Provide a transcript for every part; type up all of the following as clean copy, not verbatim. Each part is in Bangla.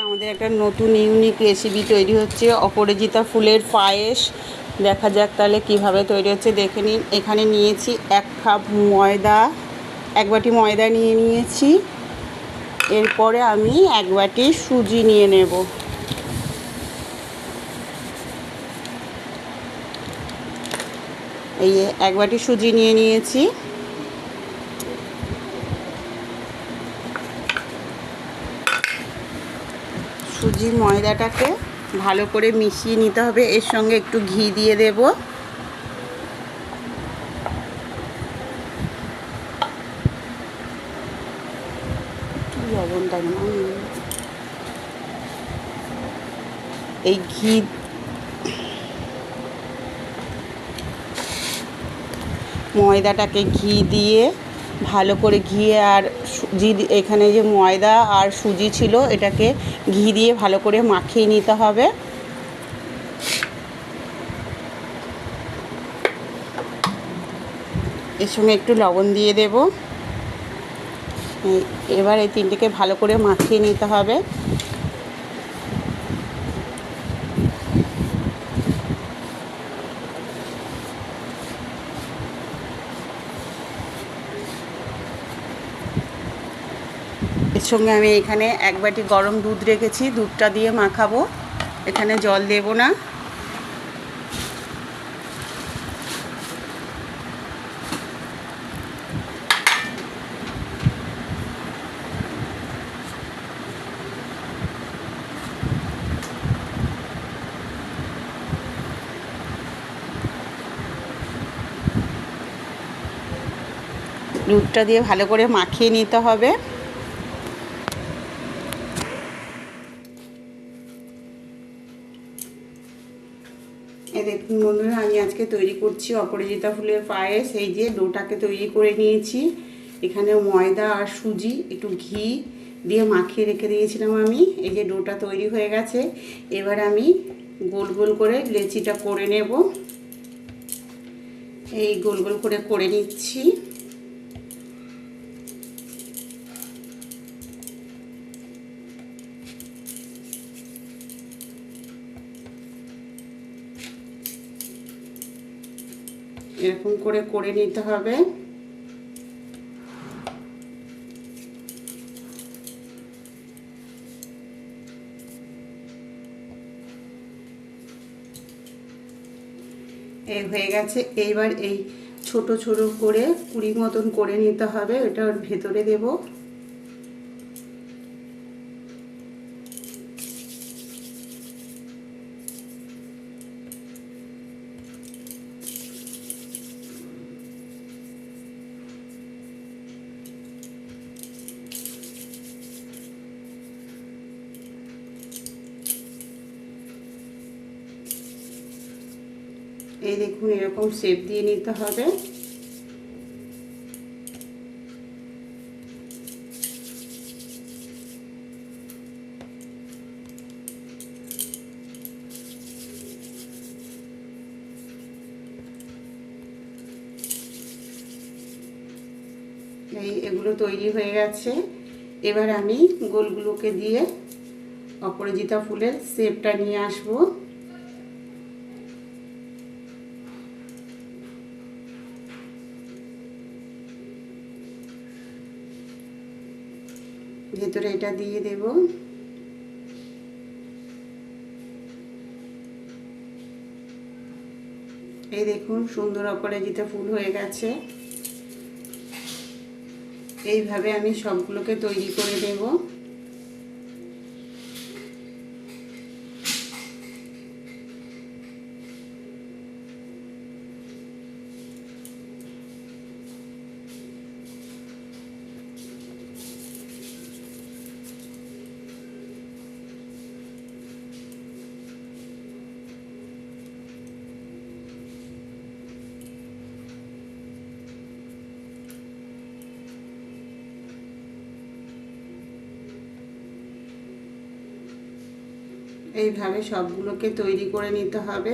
আমাদের একটা নতুন ইউনিক রেসিপি তৈরি হচ্ছে, অপরাজিতা ফুলের পায়েস। দেখা যাক তাহলে কিভাবে তৈরি হচ্ছে, দেখে নিন। এখানে নিয়েছি 1 কাপ ময়দা, 1 বাটি ময়দা নিয়ে নিয়েছি। এরপরে আমি 1 বাটি সুজি নিয়ে নেব। এই 1 বাটি সুজি নিয়ে নিয়েছি। সুজি ময়দাটাকে ভালো করে মিশিয়ে নিতে হবে, এর সঙ্গে একটু ঘি দিয়ে দেব। লবণটা এই ঘি ময়দাটাকে ঘি দিয়ে ভালো করে, ঘি আর সুজি, এখানে যে ময়দা আর সুজি ছিল এটাকে ঘি দিয়ে ভালো করে মাখিয়ে নিতে হবে। এর সঙ্গে একটু লবণ দিয়ে দেব। এবার এই তিনটেকে ভালো করে মাখিয়ে নিতে হবে। এর সঙ্গে আমি এখানে 1 বাটি গরম দুধ রেখেছি, দুধটা দিয়ে মাখাবো, এখানে জল দেব না। দুধটা দিয়ে ভালো করে মাখিয়ে নিতে হবে। এই দেখুন বন্ধুরা, আমি আজকে তৈরি করছি অপরাজিতা ফুলের পায়েস। এই যে ডোটাকে তৈরি করে নিয়েছি, এখানে ময়দা আর সুজি একটু ঘি দিয়ে মাখিয়ে রেখে দিয়েছিলাম আমি। এই যে ডোটা তৈরি হয়ে গেছে। এবার আমি গোল গোল করে লেচিটা করে নেব। এই গোল গোল করে নিচ্ছি। এরকম করে নিতে হবে। এই হয়ে গেছে। এইবার এই ছোট ছোট করে পুরি মতন করে নিতে হবে, এটা ওর ভেতরে দেব। এই দেখুন, এরকম শেপ দিয়ে নিতে হবে। এগুলো তৈরি হয়ে গেছে। এবার আমি গোলগুলোকে দিয়ে অপরাজিতা ফুলের শেপটা নিয়ে আসব। ভেতরে এটা দিয়ে দেব। এই দেখুন, সুন্দর অপরাজিতা ফুল হয়ে গেছে। এইভাবে আমি সবগুলোকে তৈরি করে দেব। এইভাবে সবগুলোকে তৈরি করে নিতে হবে।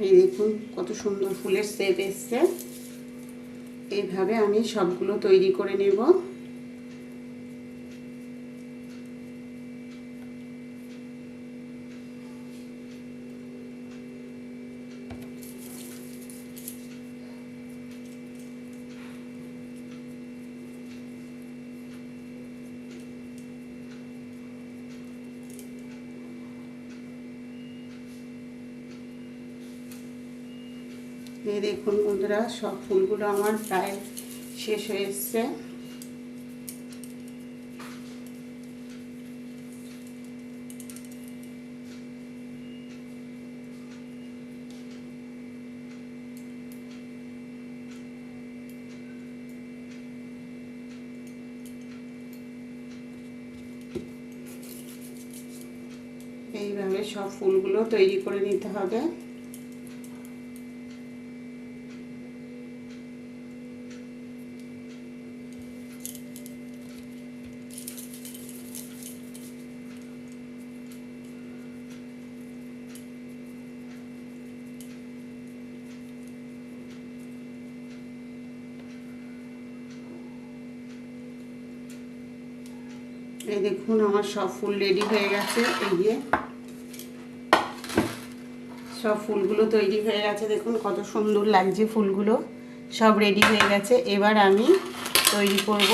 এই দেখুন কত সুন্দর ফুলের শেপ এসছে। এইভাবে আমি সবগুলো তৈরি করে নেব। এই দেখুন বন্ধুরা, সব ফুলগুলো আমার প্রায় শেষ হয়ে এসছে। এইভাবে সব ফুলগুলো তৈরি করে নিতে হবে। এই দেখুন আমার সব ফুল রেডি হয়ে গেছে। এই যে সব ফুলগুলো তৈরি হয়ে গেছে, দেখুন কত সুন্দর লাগছে ফুলগুলো, সব রেডি হয়ে গেছে। এবার আমি তৈরি করব।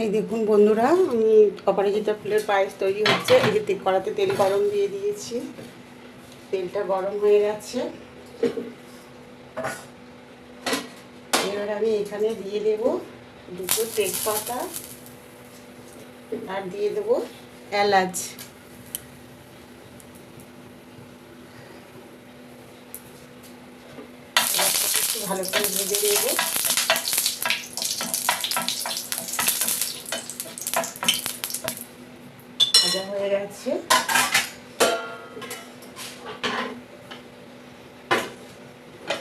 এই দেখুন বন্ধুরা, আমি অপরাজিতা ফুলের পায়েস তৈরি হচ্ছে। এই যে কড়াতে তেল গরম দিয়ে দিয়েছি, তেলটা গরম হয়ে গেছে। এবার আমি এখানে দিয়ে দেব দুটো তেজপাতা আর দিয়ে দেব এলাচ। একটু ভালো করে ভেজে দেব। ভাজা হয়ে গেছে।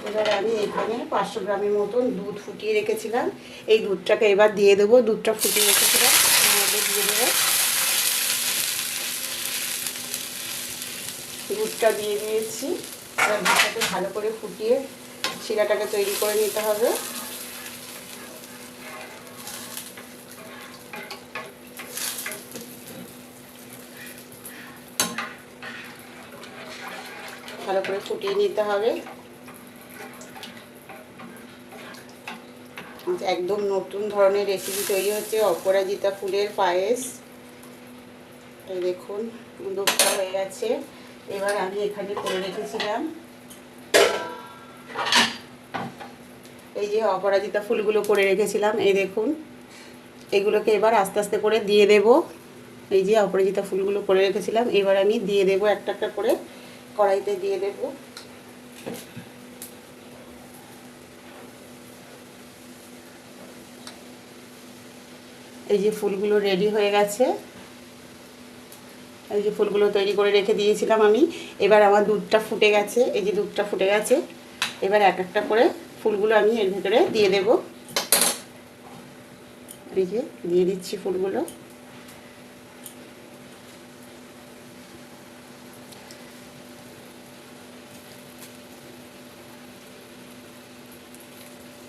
এবার আমি এখানে 500 গ্রামের মতন দুধ ফুটিয়ে রেখেছিলাম, এই দুধটাকে এবার দিয়ে দেবো। দুধটা ফুটিয়ে রেখেছিলাম, দিয়ে দেবো। দুধটা দিয়ে দিয়েছি। এবার দুধটাকে ভালো করে ফুটিয়ে শিরাটাকে তৈরি করে নিতে হবে। ভালো করে ফুটিয়ে নিতে হবে। একদম নতুন ধরনের রেসিপি তৈরি হচ্ছে, অপরাজিতা ফুলের পায়েস। এই দেখুন দুধটা হয়ে গেছে। এবার আমি এখানে করে রেখেছিলাম এই যে অপরাজিতা ফুলগুলো করে রেখেছিলাম, এই দেখুন এগুলোকে এবার আস্তে আস্তে করে দিয়ে দেব। এই যে অপরাজিতা ফুলগুলো করে রেখেছিলাম, এবার আমি দিয়ে দেব একটা একটা করে কড়াইতে দিয়ে দেব। এই যে ফুলগুলো রেডি হয়ে গেছে। এই যে ফুলগুলো তৈরি করে রেখে দিয়েছিলাম আমি। এবার আমার দুধটা ফুটে গেছে, এই যে দুধটা ফুটে গেছে। এবার এক একটা করে ফুলগুলো আমি এর ভেতরে দিয়ে দেব। এই যে দিয়ে দিচ্ছি ফুলগুলো।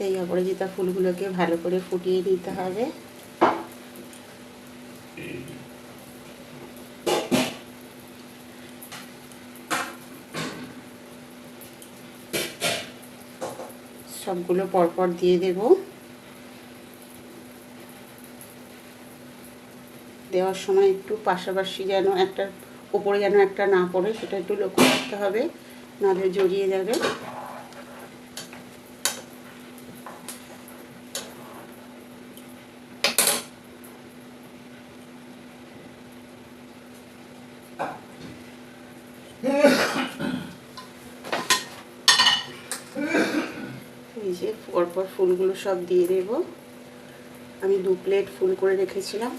এই অপরাজিতা ফুলগুলোকে ভালো করে ফুটিয়ে নিতে হবে। সবগুলো পরপর দিয়ে দেব। দেওয়ার সময় একটু পাশাপাশি যেন একটা উপরে যেন একটা না পড়ে, সেটা একটু লক্ষ্য রাখতে হবে, নাহলে জড়িয়ে যাবে। এই যে পরপর ফুলগুলো সব দিয়ে দেব। আমি 2 প্লেট ফুল করে রেখেছিলাম।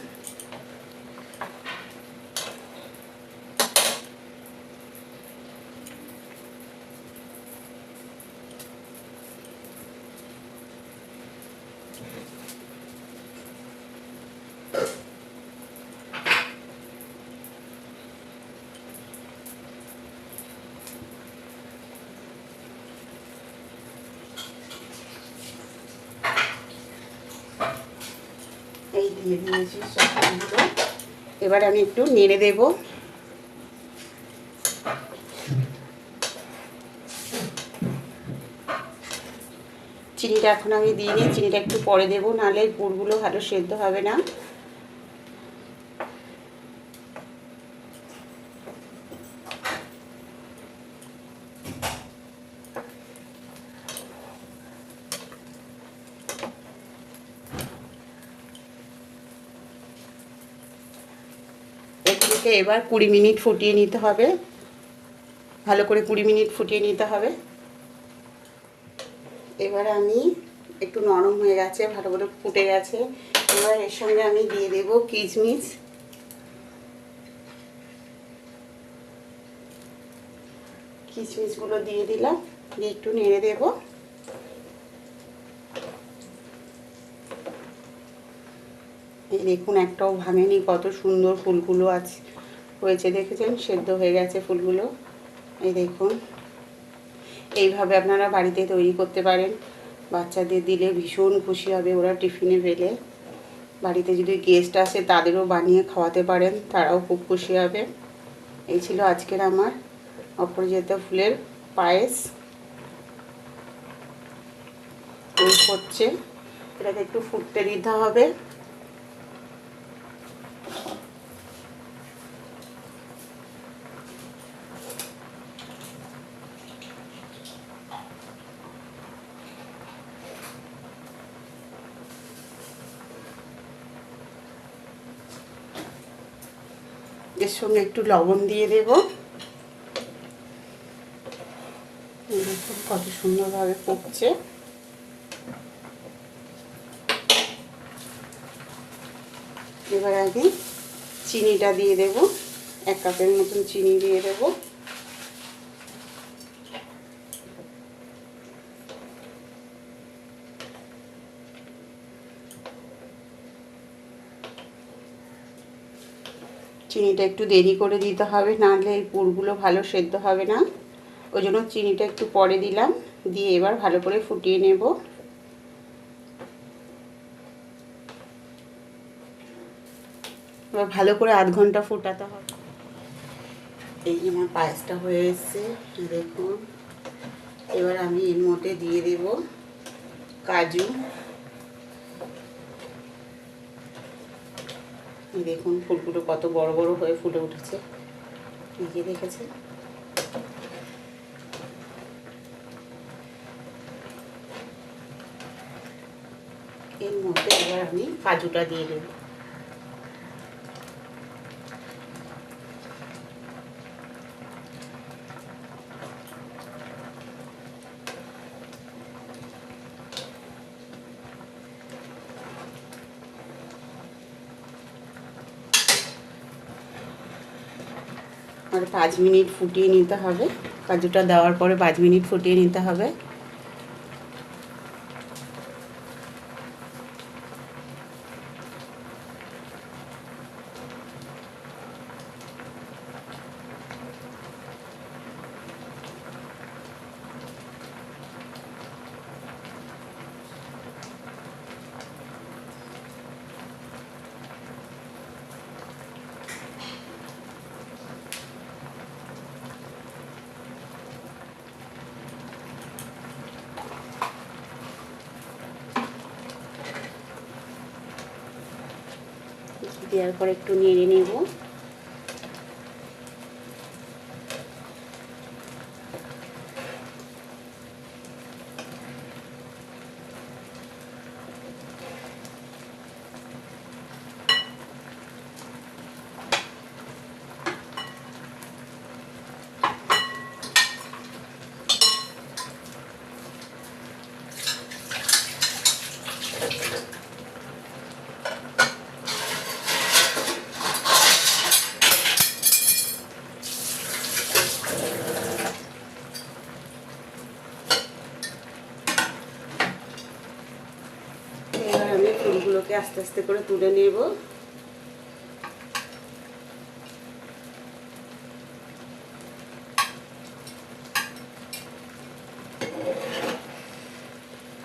দিয়ে দিয়েছি সব ফুলগুলো। এবার আমি একটু নেড়ে দেব। চিনিটা এখন আমি দিইনি, চিনিটা একটু পরে দেবো, নাহলে গুড়গুলো ভালো সেদ্ধ হবে না। এগুলোকে এবার 20 মিনিট ফুটিয়ে নিতে হবে, ভালো করে 20 মিনিট ফুটিয়ে নিতে হবে। এবার আমি একটু নরম হয়ে গেছে, ভালো করে ফুটে গেছে। এবার এর সঙ্গে আমি দিয়ে দেব কিশমিশ। কিশমিশগুলো দিয়ে দিলাম, দিয়ে একটু নেড়ে দেব। এই দেখুন একটাও ভাঙেনি, কত সুন্দর ফুলগুলো আছে হয়েছে, দেখেছেন সেদ্ধ হয়ে গেছে ফুলগুলো। এই দেখুন, এইভাবে আপনারা বাড়িতে তৈরি করতে পারেন, বাচ্চাদের দিলে ভীষণ খুশি হবে ওরা টিফিনে পেলে। বাড়িতে যদি গেস্ট আসে তাদেরও বানিয়ে খাওয়াতে পারেন, তারাও খুব খুশি হবে। এই ছিল আজকের আমার অপরাজিতা ফুলের পায়েস। হচ্ছে, এটাকে একটু ফুটতে দিতে হবে। এর সঙ্গে একটু লবণ দিয়ে দেব। দেখুন কত সুন্দরভাবে ফুটছে। এবার আগে চিনিটা দিয়ে দেব, 1 কাপের মতন চিনি দিয়ে দেব। চিনিটা একটু দেরি করে দিতে হবে, নাহলে এই পুরগুলো ভালো সেদ্ধ হবে না। ওই জন্য চিনিটা একটু পরে দিলাম, দিয়ে এবার ভালো করে ফুটিয়ে নেব। এবার ভালো করে আধ ঘন্টা ফোটাতে হবে। এই যে আমার পায়েসটা হয়ে এসছে দেখুন। এবার আমি এর মধ্যে দিয়ে দেব কাজু। দেখুন ফুলগুলো কত বড় বড় হয়ে ফুলে উঠেছে, এই যে দেখেছেন। এর মধ্যে এবার আমি কাজুটা দিয়ে দেব। আর 5 মিনিট ফুটিয়ে নিতে হবে, কাজুটা দেওয়ার পরে 5 মিনিট ফুটিয়ে নিতে হবে। দেওয়ার পর একটু নেড়ে নেব। এবার আমি ফুলগুলোকে আস্তে আস্তে করে তুলে নেব।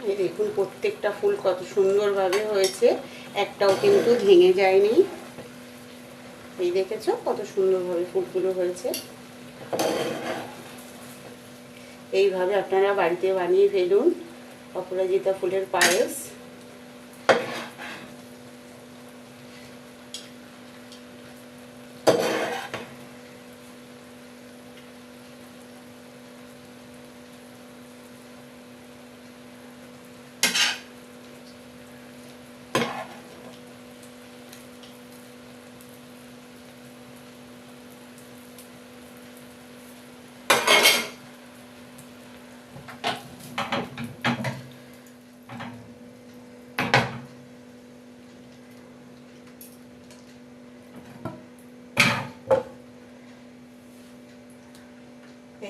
এই দেখুন প্রত্যেকটা ফুল কত সুন্দরভাবে হয়েছে। একটাও কিন্তু ভেঙে যায়নি। এই দেখেছো কত সুন্দরভাবে ফুলগুলো হয়েছে। এইভাবে আপনারা বাড়িতে বানিয়ে ফেলুন অপরাজিতা ফুলের পায়েস।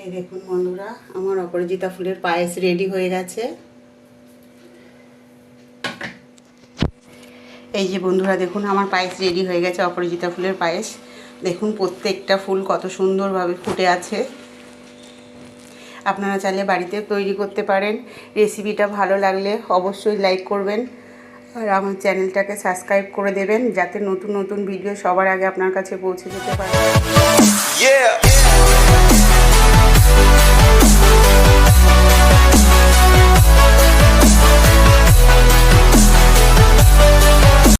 এই দেখুন বন্ধুরা, আমার অপরাজিতা ফুলের পায়েস রেডি হয়ে গেছে। এই যে বন্ধুরা দেখুন, আমার পায়েস রেডি হয়ে গেছে, অপরাজিতা ফুলের পায়েস। দেখুন প্রত্যেকটা ফুল কত সুন্দরভাবে ফুটে আছে। আপনারা চাইলে বাড়িতে তৈরি করতে পারেন। রেসিপিটা ভালো লাগলে অবশ্যই লাইক করবেন আর আমার চ্যানেলটাকে সাবস্ক্রাইব করে দেবেন, যাতে নতুন নতুন ভিডিও সবার আগে আপনার কাছে পৌঁছে যেতে পারে।